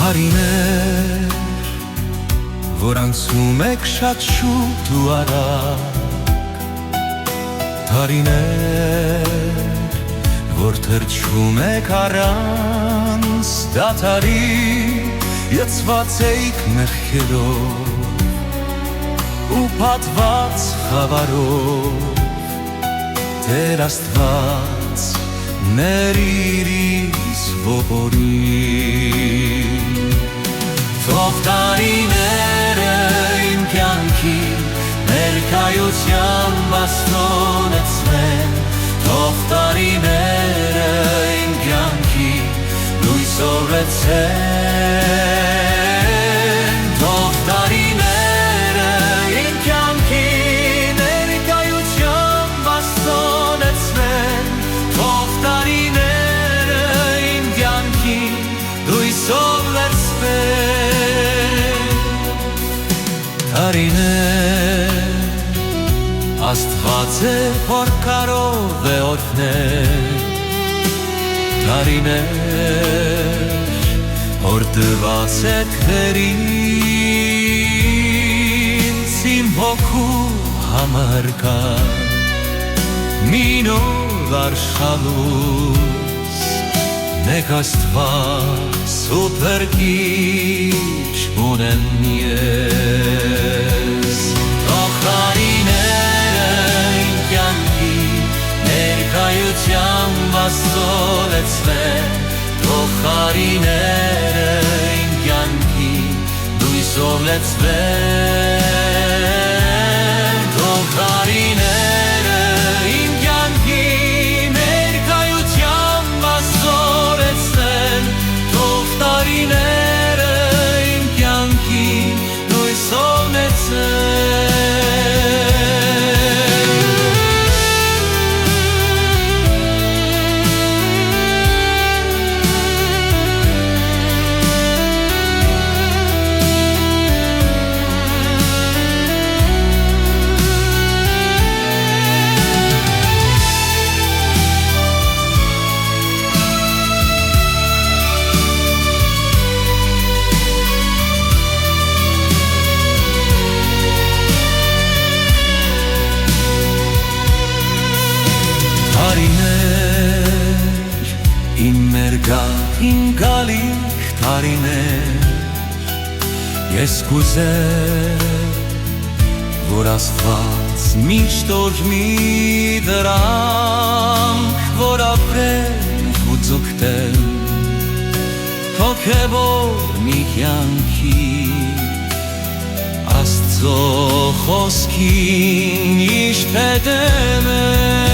Տարիներ, որ անցնում եք շատ շուտ ու արագ, տարիներ, որ թրջում եք առանց դադարի, լցված էիք մեղքերով ու փաթված խավարով, Տեր Աստված ներիր ինձ ողորմին։ Թող տարիները իմ կյանքի ներկայության բաստոնեցնեն, թող տարիները իմ կյանքի լույս օրեցեն, թող տարիները իմ կյանքի ներկայության բաստոնեցնեն, թող տարիները իմ կյանքի լույս օրեցնեն։ Տարիներ, Աստված է, որ կարող է օրհնել, տարիներ, որ տված եք ինձ, իմ հոգու համար կա մի նոր արշալույս, մեկ Աստված ու փրկիչ ունեմ ես։ Թող տարիները իմ կյանքի ներկայության բաստոնեցնեն, թող տարիները իմ կյանքի լույս օրեցնեն, թող տարիները իմ կյանքի ներկայության բաստոնեցնեն, թող տարիները իմ կյանքի լույս օրեցնեն։ Տարիներ, իմ մերգատ, իմ գալիք տարիներ, ես կուզեմ, որ Աստված միշտ օրհնի դրանք, որ ապրենք ու ձգտեմ հոգևոր մի կյանքի, Աստծո խոսքին միշտ հետևեմ։